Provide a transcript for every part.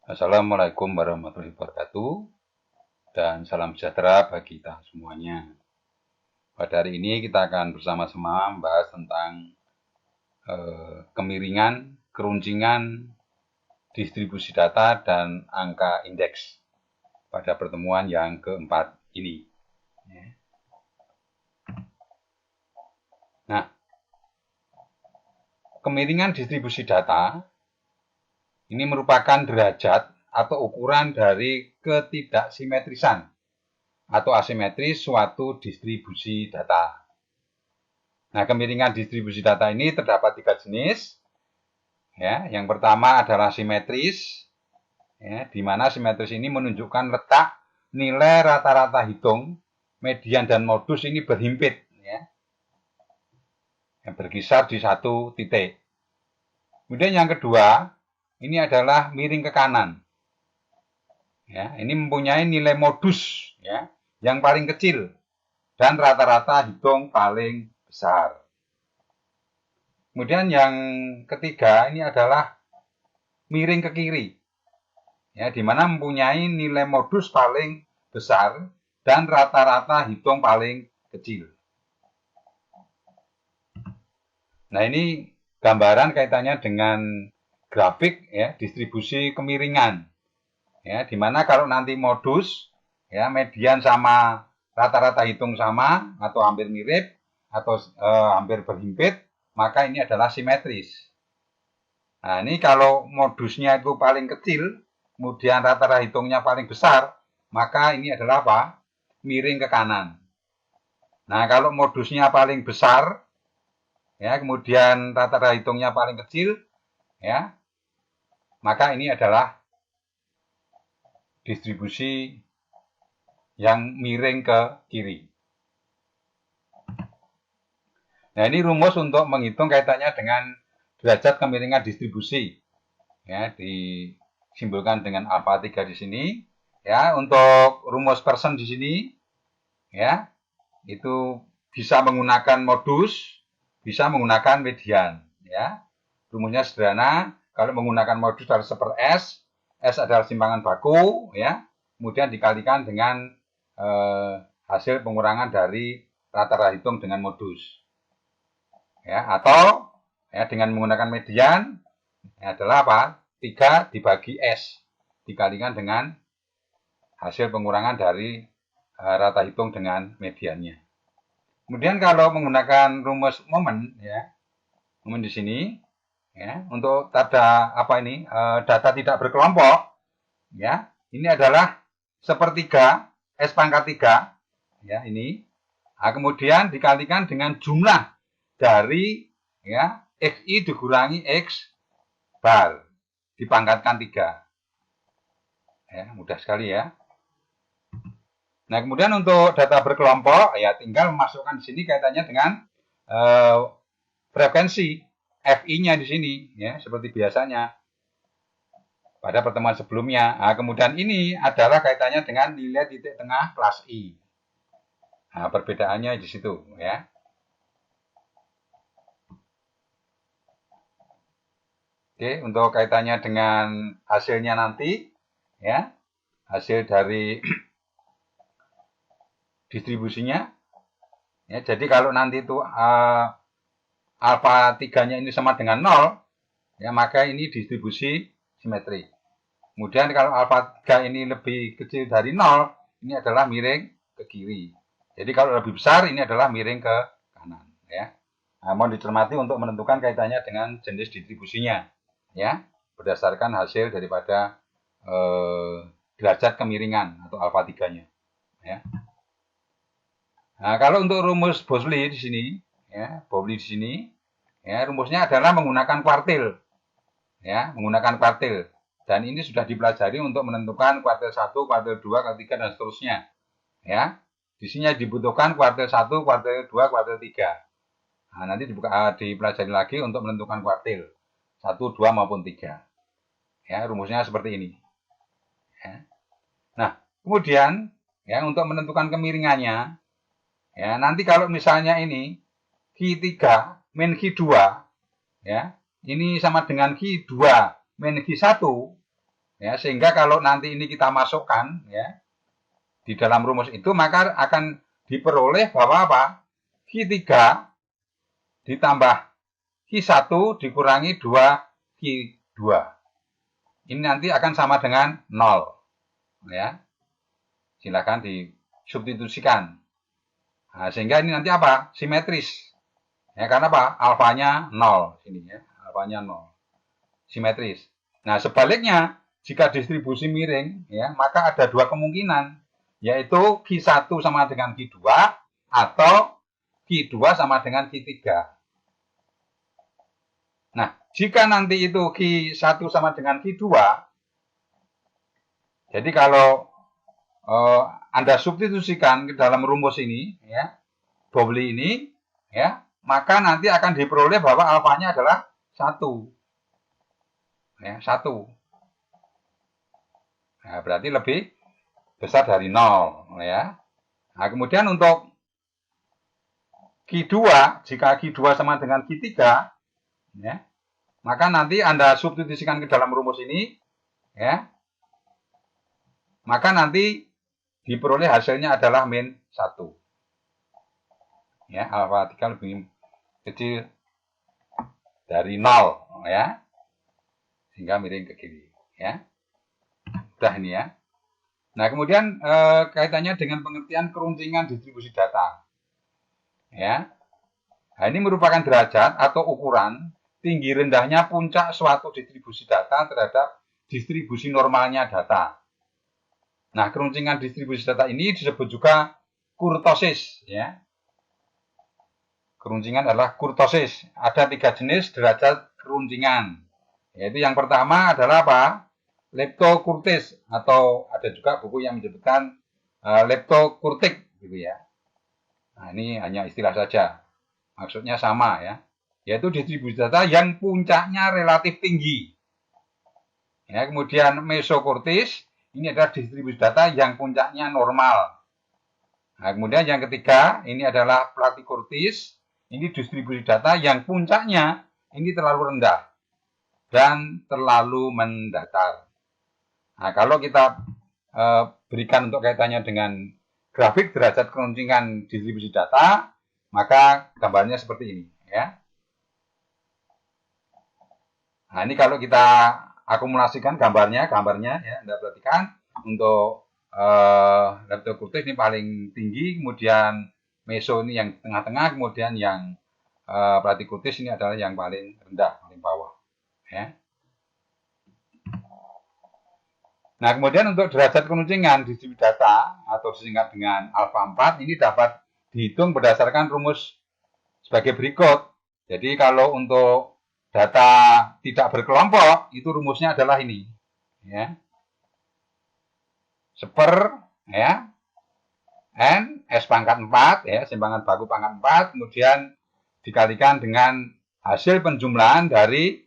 Assalamualaikum warahmatullahi wabarakatuh dan salam sejahtera bagi kita semuanya. Pada hari ini kita akan bersama-sama membahas tentang kemiringan, keruncingan, distribusi data, dan angka indeks pada pertemuan yang keempat ini. Nah, kemiringan distribusi data ini merupakan derajat atau ukuran dari ketidaksimetrisan atau asimetris suatu distribusi data. Nah, kemiringan distribusi data ini terdapat 3 jenis. Ya, yang pertama adalah simetris, ya, di mana simetris ini menunjukkan letak nilai rata-rata hitung, median dan modus ini berhimpit, ya, yang berkisar di satu titik. Kemudian yang kedua, ini adalah miring ke kanan. Ya, ini mempunyai nilai modus, ya, yang paling kecil dan rata-rata hitung paling besar. Kemudian yang ketiga ini adalah miring ke kiri, ya, di mana mempunyai nilai modus paling besar dan rata-rata hitung paling kecil. Nah, ini gambaran kaitannya dengan grafik, ya, distribusi kemiringan, ya, di mana kalau nanti modus, ya, median sama rata-rata hitung sama atau hampir mirip atau hampir berhimpit, maka ini adalah simetris. Nah, ini kalau modusnya itu paling kecil, kemudian rata-rata hitungnya paling besar, maka ini adalah apa? Miring ke kanan. Nah, kalau modusnya paling besar, ya, kemudian rata-rata hitungnya paling kecil, ya, maka ini adalah distribusi yang miring ke kiri. Nah, ini rumus untuk menghitung kaitannya dengan derajat kemiringan distribusi. Ya, disimbolkan dengan alfa 3 di sini. Ya, untuk rumus Pearson di sini, ya, itu bisa menggunakan modus, bisa menggunakan median, ya. Rumusnya sederhana, kalau menggunakan modus harus 1/S, S adalah simpangan baku, ya. Kemudian dikalikan dengan hasil pengurangan dari rata-rata hitung dengan modus. Ya, atau ya, dengan menggunakan median ya, adalah apa? 3 dibagi S dikalikan dengan hasil pengurangan dari rata hitung dengan mediannya. Kemudian kalau menggunakan rumus momen, ya, momen di sini, ya, untuk tanda apa ini data tidak berkelompok, ya, ini adalah sepertiga S pangkat 3, ya, ini. Nah, kemudian dikalikan dengan jumlah dari, ya, XI dikurangi X bar dipangkatkan 3. Ya, mudah sekali, ya. Nah, kemudian untuk data berkelompok, ya, tinggal memasukkan di sini kaitannya dengan frekuensi FI-nya di sini, ya, seperti biasanya pada pertemuan sebelumnya. Nah, kemudian ini adalah kaitannya dengan nilai titik tengah kelas I. Nah, perbedaannya di situ, ya. Oke, untuk kaitannya dengan hasilnya nanti, ya, hasil dari distribusinya, ya, jadi kalau nanti itu alfa 3-nya ini sama dengan 0, ya, maka ini distribusi simetri. Kemudian kalau alfa 3 ini lebih kecil dari 0, ini adalah miring ke kiri. Jadi kalau lebih besar, ini adalah miring ke kanan, ya. Nah, mohon dicermati untuk menentukan kaitannya dengan jenis distribusinya, ya, berdasarkan hasil daripada derajat kemiringan atau alfa 3-nya, ya. Nah, kalau untuk rumus Bosley di sini, ya, Bosley di sini, ya, rumusnya adalah menggunakan kuartil, ya, menggunakan kuartil. Dan ini sudah dipelajari untuk menentukan kuartil 1, kuartil 2, kuartil 3, dan seterusnya, ya. Di sini dibutuhkan kuartil 1, kuartil 2, kuartil 3. Nah, nanti dipelajari lagi untuk menentukan kuartil 1, 2 maupun 3. Ya, rumusnya seperti ini. Ya. Nah, kemudian, ya, untuk menentukan kemiringannya, ya, nanti kalau misalnya ini Q3 min Q2, ya, ini sama dengan Q2 min Q1, Ya, sehingga kalau nanti ini kita masukkan ya di dalam rumus itu, maka akan diperoleh bahwa apa? Q3 ditambah Q1 dikurangi 2 Q2. Ini nanti akan sama dengan 0. Ya. Silakan disubstitusikan. Nah, sehingga ini nanti apa? Simetris. Ya, karena apa? Alfanya 0 sini ya. Alfanya 0. Simetris. Nah, sebaliknya jika distribusi miring ya, maka ada dua kemungkinan, yaitu Q1 sama dengan Q2 atau Q2 sama dengan Q3. Nah, jika nanti itu Q1 sama dengan Q2, jadi kalau Anda substitusikan ke dalam rumus ini, ya, Bowley ini, ya, maka nanti akan diperoleh bahwa alfanya adalah 1. Ya, 1. Nah, berarti lebih besar dari 0. Ya. Nah, kemudian untuk Q2, jika Q2 sama dengan Q3, ya, maka nanti Anda substitusikan ke dalam rumus ini, ya, maka nanti diperoleh hasilnya adalah min 1. Ya, alfa 3 lebih kecil dari 0, ya, sehingga miring ke kiri. Ya. Udah ini ya. Nah, kemudian kaitannya dengan pengertian keruncingan distribusi data. Ya. Nah, ini merupakan derajat atau ukuran tinggi rendahnya puncak suatu distribusi data terhadap distribusi normalnya data. Nah, keruncingan distribusi data ini disebut juga kurtosis, ya. Keruncingan adalah kurtosis. Ada 3 jenis derajat keruncingan. Yaitu yang pertama adalah apa? Leptokurtis, atau ada juga buku yang menyebutkan leptokurtik gitu ya. Nah, ini hanya istilah saja. Maksudnya sama ya. Yaitu distribusi data yang puncaknya relatif tinggi. Ya, kemudian mesokurtis, ini adalah distribusi data yang puncaknya normal. Nah, kemudian yang ketiga, ini adalah platikurtis. Ini distribusi data yang puncaknya ini terlalu rendah dan terlalu mendatar. Nah, kalau kita berikan untuk kaitannya dengan grafik derajat keruncingan distribusi data, maka gambarnya seperti ini. Ya. Nah, ini kalau kita akumulasikan gambarnya ya, Anda perhatikan untuk leptokurtis ini paling tinggi, kemudian meso ini yang tengah-tengah, kemudian yang platikurtis ini adalah yang paling rendah, paling bawah. Ya. Nah, kemudian untuk derajat keruncingan distribusi data atau disingkat dengan alfa 4 ini dapat dihitung berdasarkan rumus sebagai berikut. Jadi kalau untuk data tidak berkelompok itu rumusnya adalah ini, ya. Seper ya n s pangkat 4 ya, simpangan baku pangkat 4, kemudian dikalikan dengan hasil penjumlahan dari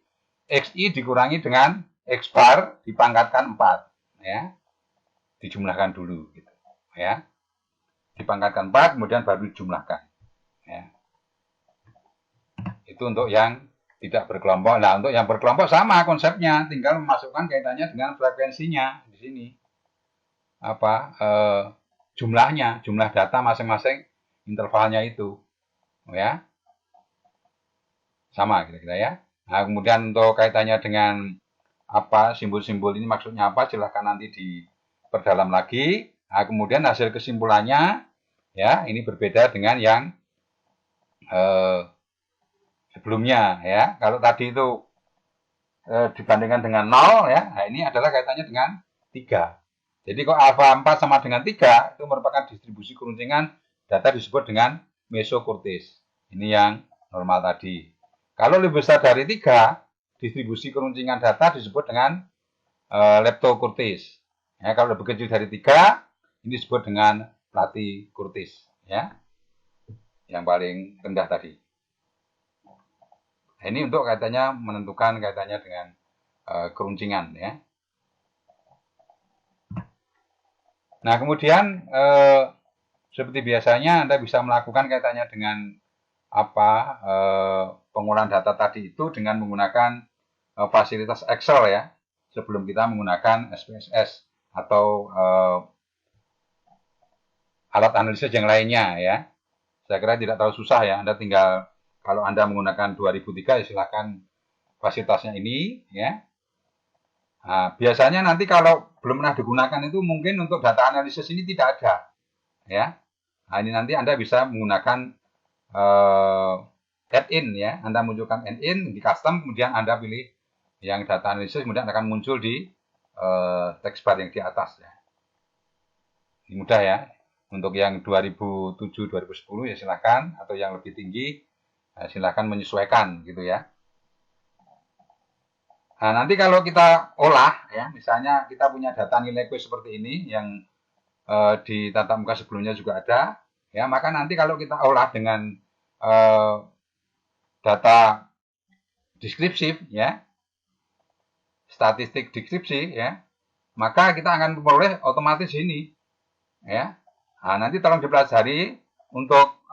xi dikurangi dengan x bar dipangkatkan 4. Ya, dijumlahkan dulu gitu ya, dipangkatkan 4 kemudian baru dijumlahkan ya. Itu untuk yang tidak berkelompok. Nah, untuk yang berkelompok sama konsepnya, tinggal memasukkan kaitannya dengan frekuensinya di sini apa jumlahnya, jumlah data masing-masing intervalnya itu ya, sama kira-kira ya. Nah, kemudian untuk kaitannya dengan apa simbol-simbol ini maksudnya apa, silahkan nanti diperdalam lagi. Nah, kemudian hasil kesimpulannya ya ini berbeda dengan yang sebelumnya ya. Kalau tadi itu dibandingkan dengan 0 ya, nah ini adalah kaitannya dengan 3. Jadi kalau alfa 4 sama dengan 3 itu merupakan distribusi keruncingan data disebut dengan mesokurtis. Ini yang normal tadi. Kalau lebih besar dari 3, distribusi keruncingan data disebut dengan leptokurtis. Ya, kalau lebih kecil dari 3, ini disebut dengan platikurtis. Ya, yang paling rendah tadi. Nah, ini untuk kaitannya menentukan kaitannya dengan keruncingan. Ya. Nah, kemudian seperti biasanya Anda bisa melakukan kaitannya dengan apa pengolahan data tadi itu dengan menggunakan fasilitas Excel ya. sebelum kita menggunakan SPSS atau alat analisis yang lainnya ya. Saya kira tidak terlalu susah ya. Anda tinggal kalau Anda menggunakan 2003 ya silakan fasilitasnya ini ya. Nah, biasanya nanti kalau belum pernah digunakan itu mungkin untuk data analisis ini tidak ada ya. Nah, ini nanti Anda bisa menggunakan add-in ya. Anda munculkan add-in di custom, kemudian Anda pilih yang data analisis, kemudian akan muncul di text bar yang di atas ya. Ini mudah ya. Untuk yang 2007-2010 ya silakan, atau yang lebih tinggi silakan menyesuaikan gitu ya. Nah, nanti kalau kita olah ya, misalnya kita punya data nilai kuis seperti ini yang di tatap muka sebelumnya juga ada, ya maka nanti kalau kita olah dengan data deskriptif ya, statistik deskripsi ya, maka kita akan memperoleh otomatis ini ya. Nah, nanti tolong dipelajari untuk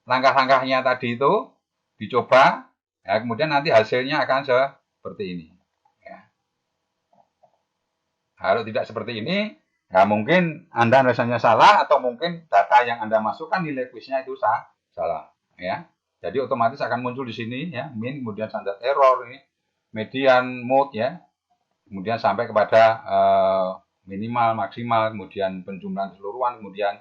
langkah-langkahnya tadi itu dicoba ya, kemudian nanti hasilnya akan seperti ini ya. Kalau tidak seperti ini ya mungkin Anda rasanya salah, atau mungkin data yang Anda masukkan nilai kuisnya itu salah ya. Jadi otomatis akan muncul di sini ya, min, kemudian standard error ini, median, mode ya, kemudian sampai kepada minimal, maksimal, kemudian penjumlahan keseluruhan, kemudian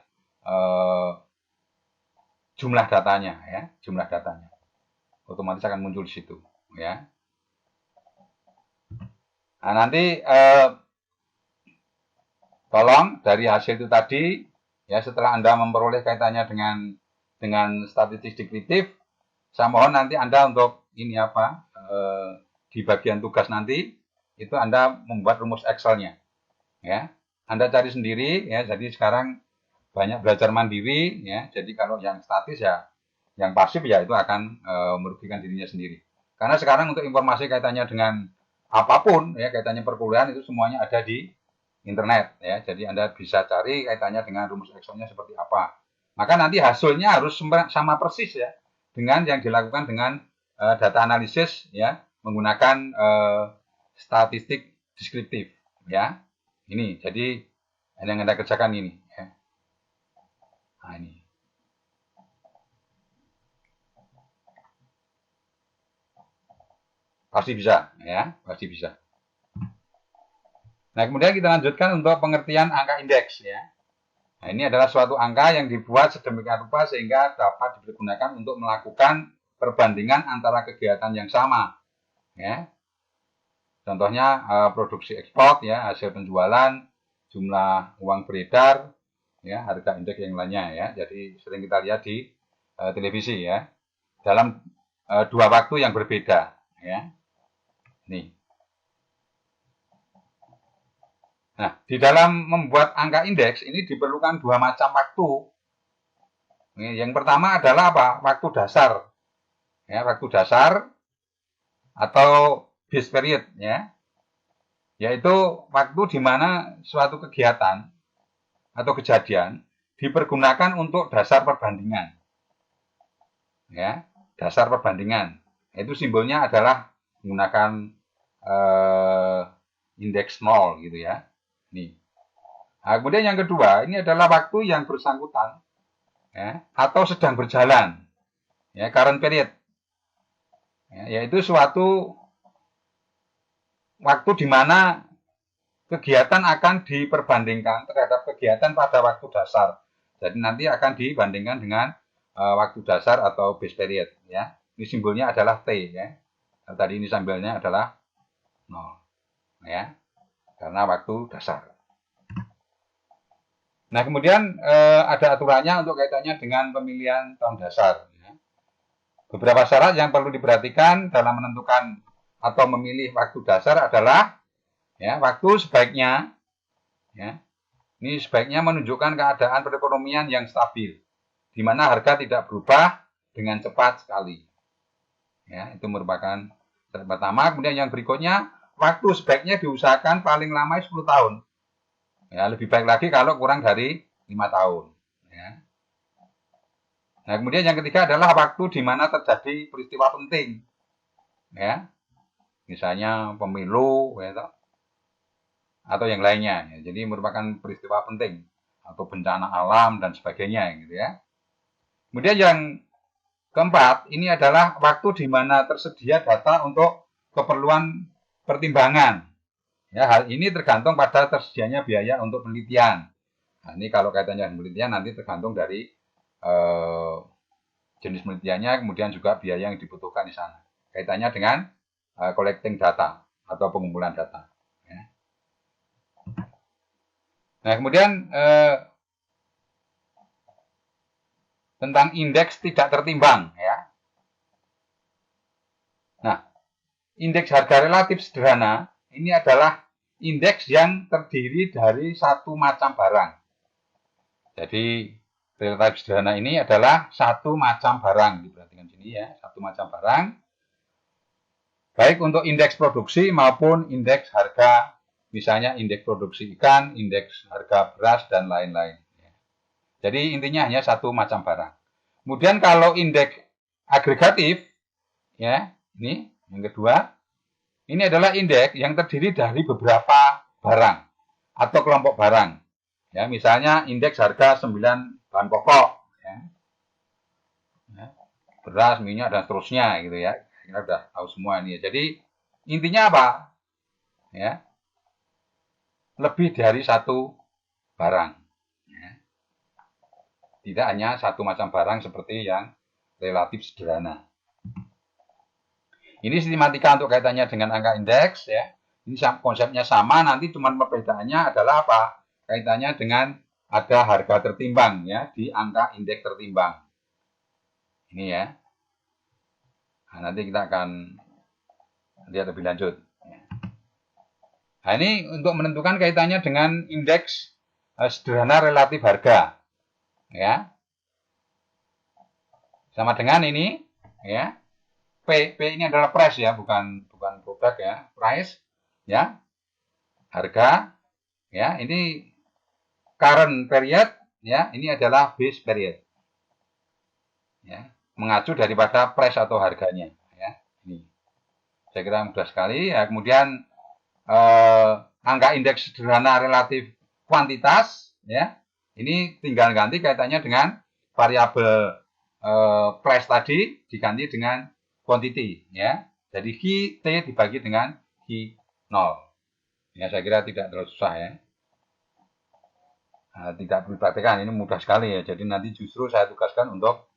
jumlah datanya ya, jumlah datanya otomatis akan muncul di situ ya. Nah, nanti tolong dari hasil itu tadi ya, setelah Anda memperoleh kaitannya dengan statistik deskriptif, saya mohon nanti Anda untuk ini apa, di bagian tugas nanti itu Anda membuat rumus Excel-nya ya. Anda cari sendiri ya. Jadi sekarang banyak belajar mandiri ya. Jadi kalau yang statis ya, yang pasif ya itu akan merugikan dirinya sendiri. Karena sekarang untuk informasi kaitannya dengan apapun ya, kaitannya perkuliahan itu semuanya ada di internet ya. Jadi Anda bisa cari kaitannya dengan rumus Excel-nya seperti apa. Maka nanti hasilnya harus sama persis ya dengan yang dilakukan dengan data analisis ya, menggunakan statistik deskriptif ya. Ini jadi yang Anda kerjakan ini ya. Nah, ini pasti bisa ya, pasti bisa. Nah, kemudian kita lanjutkan untuk pengertian angka indeks ya. Nah, ini adalah suatu angka yang dibuat sedemikian rupa sehingga dapat digunakan untuk melakukan perbandingan antara kegiatan yang sama ya. Contohnya produksi ekspor ya, hasil penjualan, jumlah uang beredar ya, harga indeks yang lainnya ya. Jadi sering kita lihat di televisi ya, dalam dua waktu yang berbeda ya. Nih. Nah, di dalam membuat angka indeks ini diperlukan dua macam waktu. Yang pertama adalah apa? Waktu dasar. Ya, waktu dasar atau base period ya. Yaitu waktu di mana suatu kegiatan atau kejadian dipergunakan untuk dasar perbandingan. Ya, dasar perbandingan. Itu simbolnya adalah menggunakan indeks 0 gitu ya. Nih. Nah, kemudian yang kedua, ini adalah waktu yang bersangkutan ya, atau sedang berjalan. Ya, current period. Ya, yaitu suatu waktu di mana kegiatan akan diperbandingkan terhadap kegiatan pada waktu dasar. Jadi nanti akan dibandingkan dengan waktu dasar atau base period ya. Ini simbolnya adalah T ya. Tadi ini sambilnya adalah 0 ya. Karena waktu dasar. Nah, kemudian ada aturannya untuk kaitannya dengan pemilihan tahun dasar. Ya. Beberapa syarat yang perlu diperhatikan dalam menentukan atau memilih waktu dasar adalah ya, waktu sebaiknya ya, ini sebaiknya menunjukkan keadaan perekonomian yang stabil, di mana harga tidak berubah dengan cepat sekali. Ya, itu merupakan syarat pertama. Kemudian yang berikutnya, waktu sebaiknya diusahakan paling lama 10 tahun. Ya, lebih baik lagi kalau kurang dari 5 tahun. Ya. Nah, kemudian yang ketiga adalah waktu di mana terjadi peristiwa penting. Ya. misalnya pemilu, ya, atau yang lainnya. Ya. Jadi merupakan peristiwa penting atau bencana alam dan sebagainya, gitu ya. Kemudian yang keempat, ini adalah waktu di mana tersedia data untuk keperluan pertimbangan. Ya, hal ini tergantung pada tersedianya biaya untuk penelitian. Nah, ini kalau kaitannya dengan penelitian nanti tergantung dari jenis penelitiannya, kemudian juga biaya yang dibutuhkan di sana. Kaitannya dengan collecting data atau pengumpulan data. Ya. Nah, kemudian tentang indeks tidak tertimbang. Ya. Nah, indeks harga relatif sederhana ini adalah indeks yang terdiri dari satu macam barang. Jadi relatif sederhana ini adalah satu macam barang. Diperhatikan sini ya, satu macam barang. Baik untuk indeks produksi maupun indeks harga, misalnya indeks produksi ikan, indeks harga beras, dan lain-lain. Jadi intinya hanya satu macam barang. Kemudian kalau indeks agregatif, ya, ini yang kedua, ini adalah indeks yang terdiri dari beberapa barang atau kelompok barang. Ya, misalnya indeks harga 9 bahan pokok, ya. Beras, minyak, dan seterusnya gitu ya. Kita sudah tahu semua ini. Jadi intinya apa? Ya, lebih dari satu barang. Ya. Tidak hanya satu macam barang seperti yang relatif sederhana. Ini sistematika untuk kaitannya dengan angka indeks ya. Ini konsepnya sama, nanti cuma perbedaannya adalah apa? Kaitannya dengan ada harga tertimbang ya di angka indeks tertimbang. Ini ya. Nah, nanti kita akan lihat lebih lanjut. Nah, ini untuk menentukan kaitannya dengan indeks sederhana relatif harga. Ya. Sama dengan ini ya. P ini adalah price ya, bukan produk ya, price ya. Harga ya, ini current period ya, ini adalah base period. Ya, mengacu daripada price atau harganya ya. Ini. Saya kira mudah sekali ya. Kemudian angka indeks sederhana relatif kuantitas ya. Ini tinggal ganti kaitannya dengan variabel price tadi diganti dengan quantity ya. Jadi Q T dibagi dengan Q0. Ya, saya kira tidak terlalu susah ya. Nah, tidak perlu dipraktikkan, ini mudah sekali ya. Jadi nanti justru saya tugaskan untuk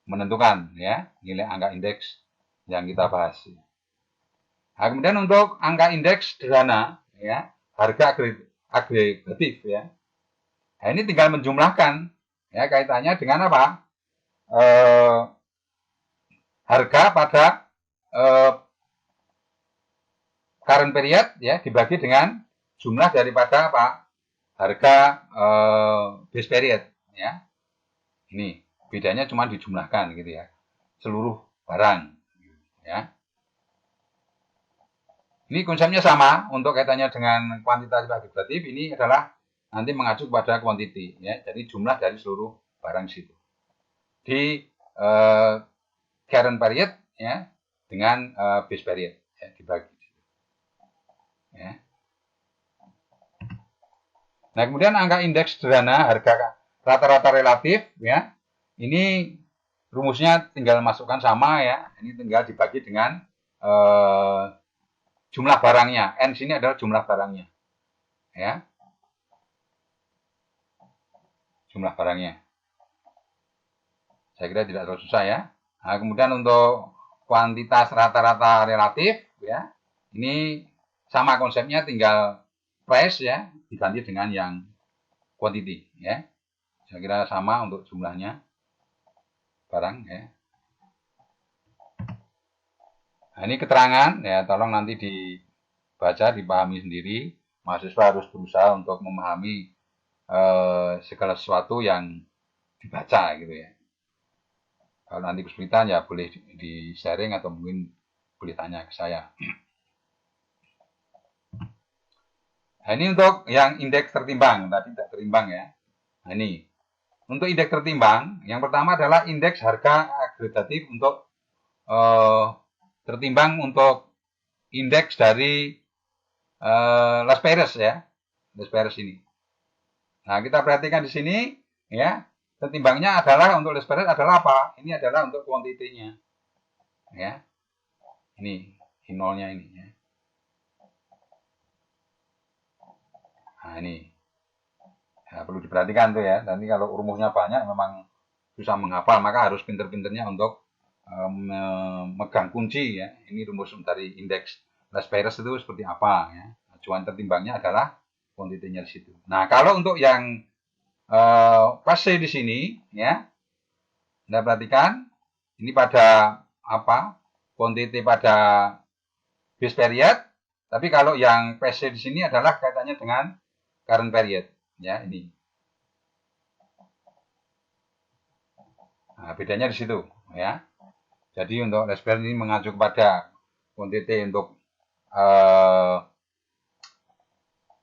menentukan ya nilai angka indeks yang kita bahas. Nah, kemudian untuk angka indeks sederhana ya, harga agregatif ya. Nah, ini tinggal menjumlahkan ya, kaitannya dengan apa? Harga pada current period ya dibagi dengan jumlah daripada apa? Harga base period ya. Ini bedanya cuma dijumlahkan gitu ya. Seluruh barang ya. Ini konsepnya sama untuk kaitannya dengan kuantitas agregatif, ini adalah nanti mengacu kepada quantity ya. Jadi jumlah dari seluruh barang situ. Di current period ya dengan base period ya, dibagi. Ya. Nah, kemudian angka indeks sederhana harga rata-rata relatif ya. Ini rumusnya tinggal masukkan sama ya. Ini tinggal dibagi dengan jumlah barangnya. N sini adalah jumlah barangnya. Ya. Jumlah barangnya. Saya kira tidak terlalu susah ya. Nah, kemudian untuk kuantitas rata-rata relatif ya. Ini sama konsepnya, tinggal price ya diganti dengan yang quantity ya. Saya kira sama untuk jumlahnya barang ya. Nah, ini keterangan ya, tolong nanti dibaca, dipahami sendiri. Mahasiswa harus berusaha untuk memahami segala sesuatu yang dibaca gitu ya. Kalau nanti kesulitan ya boleh di sharing atau mungkin boleh tanya ke saya. Nah, ini untuk yang indeks tertimbang, tadi tidak terimbang ya. Nah, ini untuk indeks tertimbang, yang pertama adalah indeks harga agregatif untuk tertimbang untuk indeks dari Las Perez ya. Las Perez ini. Nah, kita perhatikan di sini ya. Tertimbangnya adalah untuk Las Perez adalah apa? Ini adalah untuk kuantitinya. Ya. Ini nolnya ini ya. Nah, ini. Nah, perlu diperhatikan tuh ya. Nanti kalau rumusnya banyak memang susah menghafal, maka harus pinter-pinternya untuk memegang kunci ya. Ini rumus dari indeks Las Perez itu seperti apa ya. Acuan tertimbangnya adalah kuantitinya di situ. Nah, kalau untuk yang fase di sini ya, Anda perhatikan ini pada apa? Kuantiti pada base period. Tapi kalau yang fase di sini adalah kaitannya dengan current period ya, ini. Nah, bedanya di situ ya. Jadi untuk Las Perez ini mengacu kepada kuantiti untuk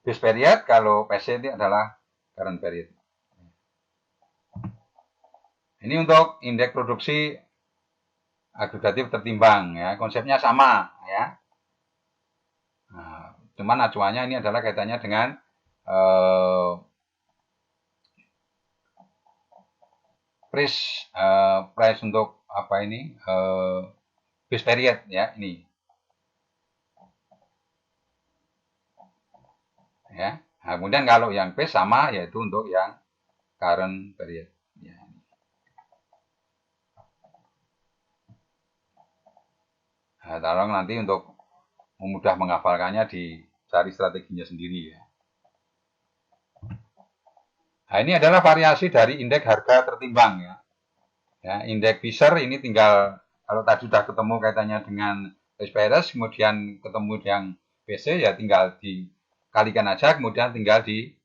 base period, kalau PC ini adalah current period. Ini untuk indeks produksi agregatif tertimbang ya, konsepnya sama ya. Nah, cuman acuannya ini adalah kaitannya dengan price untuk apa ini base period ya, ini ya. Nah, kemudian kalau yang base sama yaitu untuk yang current period ya. Nah, tolong nanti untuk mudah menghafalkannya dicari strateginya sendiri ya. Nah, ini adalah variasi dari indeks harga tertimbang ya. Ya, indeks Fisher ini tinggal kalau tadi sudah ketemu kaitannya dengan Las Perez, kemudian ketemu yang PC ya tinggal dikalikan aja, kemudian tinggal di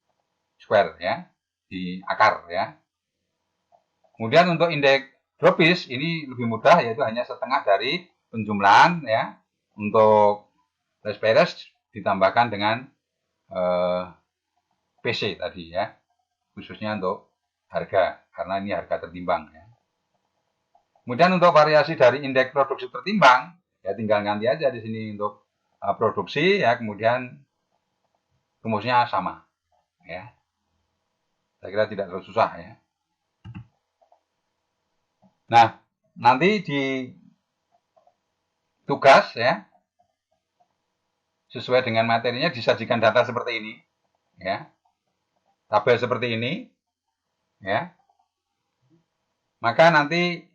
square ya, di akar ya. Kemudian untuk indeks Dropis ini lebih mudah, yaitu hanya setengah dari penjumlahan ya. Untuk Las Perez ditambahkan dengan PC tadi ya, khususnya untuk harga karena ini harga tertimbang ya. Kemudian untuk variasi dari indeks produksi tertimbang ya tinggal ganti aja di sini untuk produksi ya, kemudian rumusnya sama ya. Saya kira tidak terlalu susah ya. Nah, nanti di tugas ya, sesuai dengan materinya disajikan data seperti ini ya, tabel seperti ini ya. Maka nanti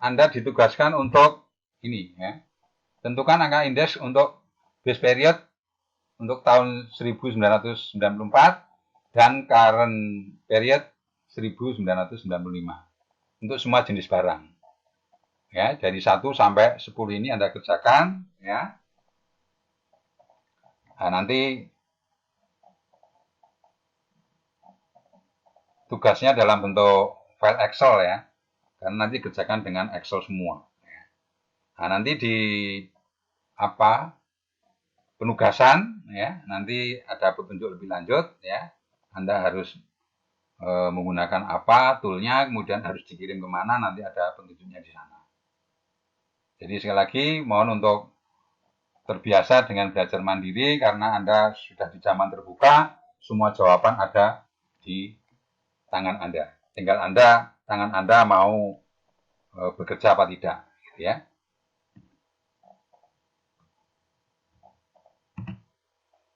Anda ditugaskan untuk ini ya, tentukan angka indeks untuk base period untuk tahun 1994 dan current period 1995 untuk semua jenis barang ya. Dari 1 sampai 10 ini Anda kerjakan ya. Nah, nanti tugasnya dalam bentuk file Excel ya, karena nanti kerjakan dengan Excel semua. Nah, nanti di apa penugasan ya, nanti ada petunjuk lebih lanjut ya. Anda harus menggunakan apa toolnya, kemudian harus dikirim kemana, nanti ada petunjuknya di sana. Jadi sekali lagi mohon untuk terbiasa dengan belajar mandiri karena Anda sudah di zaman terbuka, semua jawaban ada di tangan Anda. Tinggal tangan Anda mau bekerja apa tidak, ya.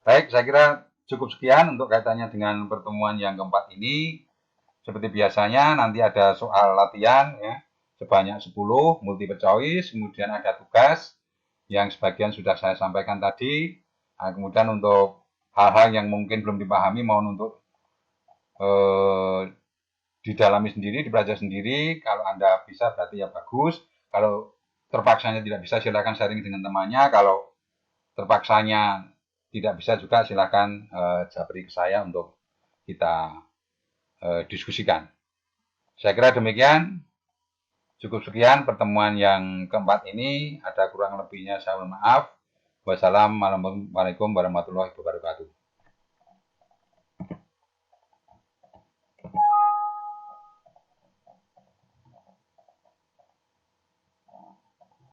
Baik, saya kira cukup sekian untuk kaitannya dengan pertemuan yang keempat ini. Seperti biasanya nanti ada soal latihan ya, sebanyak 10 multiple choice, kemudian ada tugas yang sebagian sudah saya sampaikan tadi. Nah, kemudian untuk hal-hal yang mungkin belum dipahami mohon untuk didalami sendiri, dibaca sendiri. Kalau Anda bisa berarti ya bagus. Kalau terpaksanya tidak bisa silakan sharing dengan temannya. Kalau terpaksanya tidak bisa juga silakan japri ke saya untuk kita diskusikan. Saya kira demikian. Cukup sekian pertemuan yang keempat ini. Ada kurang lebihnya saya mohon maaf. Wassalamualaikum warahmatullahi wabarakatuh.